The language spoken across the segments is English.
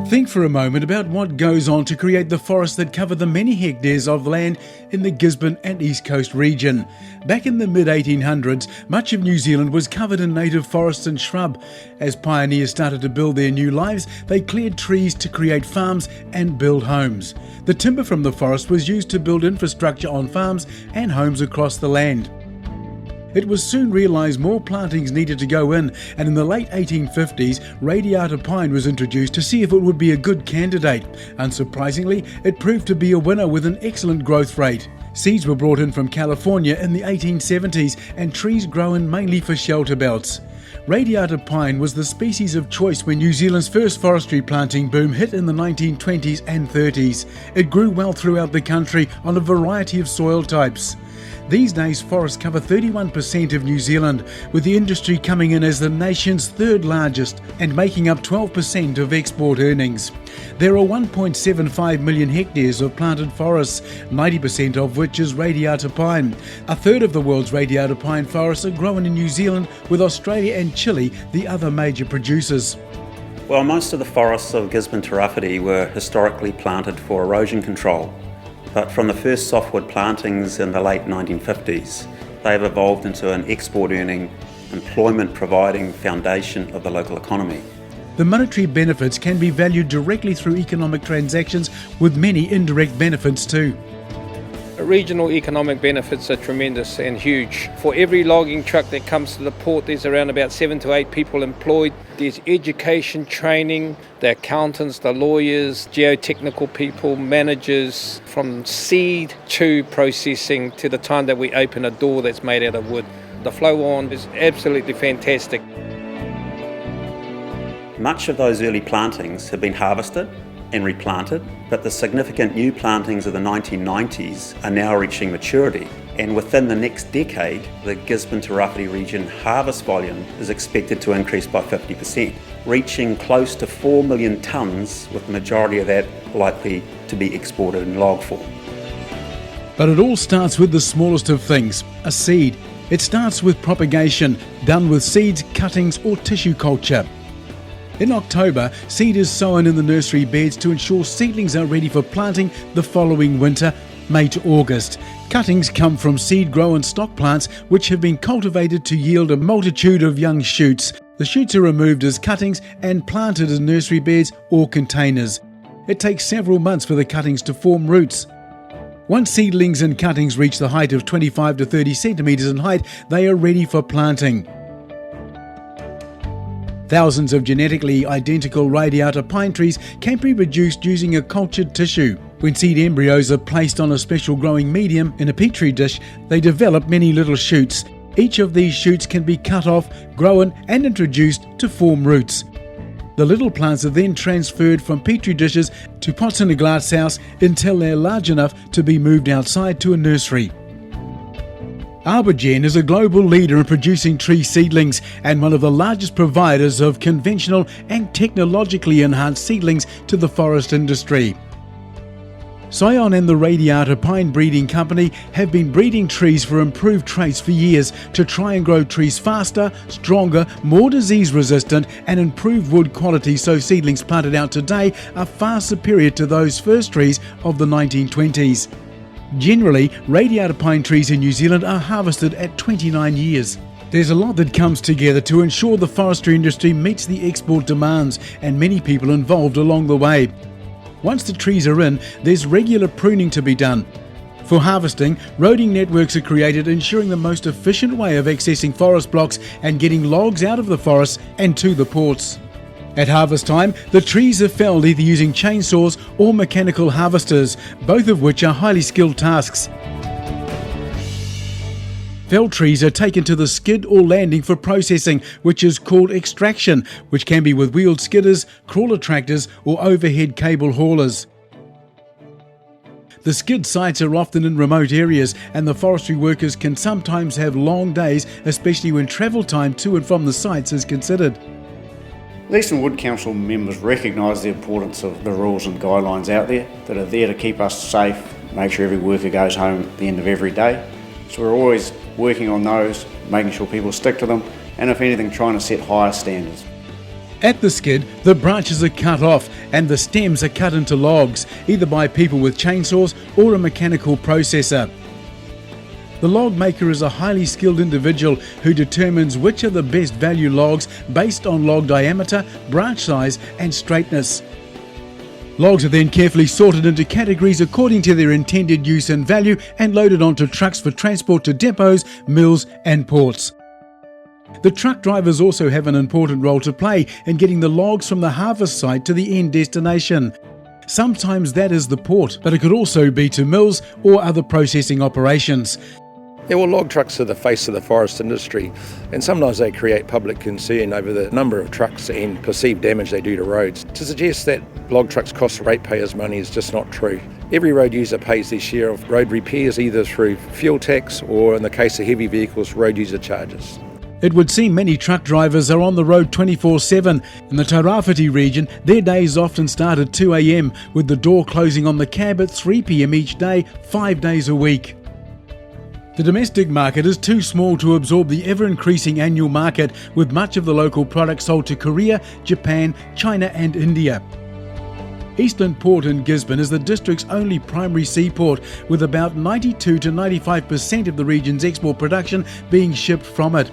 Think for a moment about what goes on to create the forests that cover the many hectares of land in the Gisborne and East Coast region. Back in the mid-1800s, much of New Zealand was covered in native forests and shrub. As pioneers started to build their new lives, they cleared trees to create farms and build homes. The timber from the forest was used to build infrastructure on farms and homes across the land. It was soon realised more plantings needed to go in, and in the late 1850s, radiata pine was introduced to see if it would be a good candidate. Unsurprisingly, it proved to be a winner with an excellent growth rate. Seeds were brought in from California in the 1870s, and trees grown mainly for shelter belts. Radiata pine was the species of choice when New Zealand's first forestry planting boom hit in the 1920s and 30s. It grew well throughout the country on a variety of soil types. These days, forests cover 31% of New Zealand, with the industry coming in as the nation's third largest and making up 12% of export earnings. There are 1.75 million hectares of planted forests, 90% of which is radiata pine. A third of the world's radiata pine forests are grown in New Zealand, with Australia and Chile the other major producers. Well, most of the forests of Gisborne to Rafferty were historically planted for erosion control. But from the first softwood plantings in the late 1950s, they have evolved into an export-earning, employment-providing foundation of the local economy. The monetary benefits can be valued directly through economic transactions, with many indirect benefits too. Regional economic benefits are tremendous and huge. For every logging truck that comes to the port, there's around about 7 to 8 people employed. There's education, training, the accountants, the lawyers, geotechnical people, managers, from seed to processing to the time that we open a door that's made out of wood. The flow on is absolutely fantastic. Much of those early plantings have been harvested and replanted, but the significant new plantings of the 1990s are now reaching maturity, and within the next decade, the Gisborne to Rafferty region harvest volume is expected to increase by 50%, reaching close to 4 million tonnes, with the majority of that likely to be exported in log form. But it all starts with the smallest of things, a seed. It starts with propagation, done with seeds, cuttings or tissue culture. In October, seed is sown in the nursery beds to ensure seedlings are ready for planting the following winter, May to August. Cuttings come from seed-grown stock plants which have been cultivated to yield a multitude of young shoots. The shoots are removed as cuttings and planted in nursery beds or containers. It takes several months for the cuttings to form roots. Once seedlings and cuttings reach the height of 25 to 30 centimetres in height, they are ready for planting. Thousands of genetically identical radiata pine trees can be produced using a cultured tissue. When seed embryos are placed on a special growing medium in a Petri dish, they develop many little shoots. Each of these shoots can be cut off, grown and introduced to form roots. The little plants are then transferred from Petri dishes to pots in a glass house until they're large enough to be moved outside to a nursery. Arborgen is a global leader in producing tree seedlings and one of the largest providers of conventional and technologically enhanced seedlings to the forest industry. Scion and the Radiata Pine Breeding Company have been breeding trees for improved traits for years to try and grow trees faster, stronger, more disease resistant and improve wood quality, so seedlings planted out today are far superior to those first trees of the 1920s. Generally, radiata pine trees in New Zealand are harvested at 29 years. There's a lot that comes together to ensure the forestry industry meets the export demands, and many people involved along the way. Once the trees are in, there's regular pruning to be done. For harvesting, roading networks are created, ensuring the most efficient way of accessing forest blocks and getting logs out of the forests and to the ports. At harvest time, the trees are felled either using chainsaws or mechanical harvesters, both of which are highly skilled tasks. Felled trees are taken to the skid or landing for processing, which is called extraction, which can be with wheeled skidders, crawler tractors or overhead cable haulers. The skid sites are often in remote areas, and the forestry workers can sometimes have long days, especially when travel time to and from the sites is considered. The Eastland Wood Council members recognise the importance of the rules and guidelines out there that are there to keep us safe, make sure every worker goes home at the end of every day. So we're always working on those, making sure people stick to them, and if anything, trying to set higher standards. At the skid, the branches are cut off and the stems are cut into logs, either by people with chainsaws or a mechanical processor. The log maker is a highly skilled individual who determines which are the best value logs based on log diameter, branch size and straightness. Logs are then carefully sorted into categories according to their intended use and value and loaded onto trucks for transport to depots, mills and ports. The truck drivers also have an important role to play in getting the logs from the harvest site to the end destination. Sometimes that is the port, but it could also be to mills or other processing operations. Yeah, well, log trucks are the face of the forest industry, and sometimes they create public concern over the number of trucks and perceived damage they do to roads. To suggest that log trucks cost ratepayers money is just not true. Every road user pays their share of road repairs either through fuel tax or, in the case of heavy vehicles, road user charges. It would seem many truck drivers are on the road 24/7. In the Tairāwhiti region, their days often start at 2 a.m, with the door closing on the cab at 3 p.m. each day, 5 days a week. The domestic market is too small to absorb the ever-increasing annual market, with much of the local product sold to Korea, Japan, China and India. Eastland Port in Gisborne is the district's only primary seaport, with about 92 to 95% of the region's export production being shipped from it.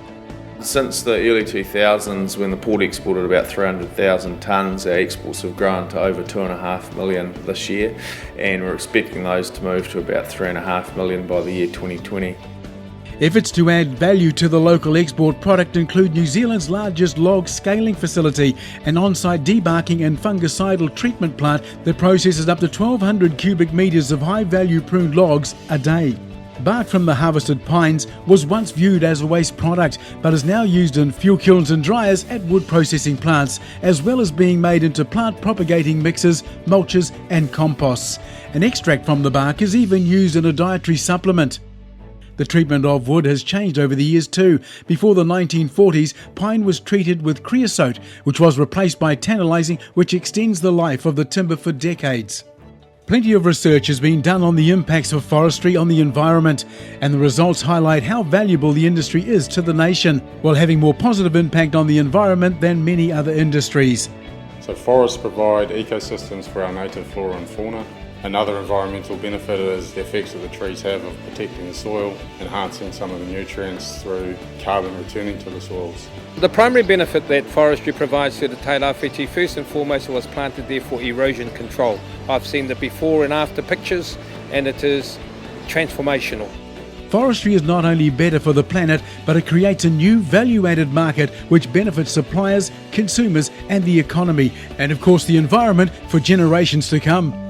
Since the early 2000s, when the port exported about 300,000 tonnes, our exports have grown to over 2.5 million this year, and we're expecting those to move to about 3.5 million by the year 2020. Efforts to add value to the local export product include New Zealand's largest log scaling facility, an on-site debarking and fungicidal treatment plant that processes up to 1,200 cubic metres of high-value pruned logs a day. Bark from the harvested pines was once viewed as a waste product, but is now used in fuel kilns and dryers at wood processing plants, as well as being made into plant propagating mixes, mulches and composts. An extract from the bark is even used in a dietary supplement. The treatment of wood has changed over the years too. Before the 1940s, pine was treated with creosote, which was replaced by tannalizing, which extends the life of the timber for decades. Plenty of research has been done on the impacts of forestry on the environment, and the results highlight how valuable the industry is to the nation, while having more positive impact on the environment than many other industries. So forests provide ecosystems for our native flora and fauna. Another environmental benefit is the effects that the trees have of protecting the soil, enhancing some of the nutrients through carbon returning to the soils. The primary benefit that forestry provides to the Tairāwhiti, first and foremost, was planted there for erosion control. I've seen the before and after pictures, and it is transformational. Forestry is not only better for the planet, but it creates a new value-added market which benefits suppliers, consumers and the economy, and of course the environment for generations to come.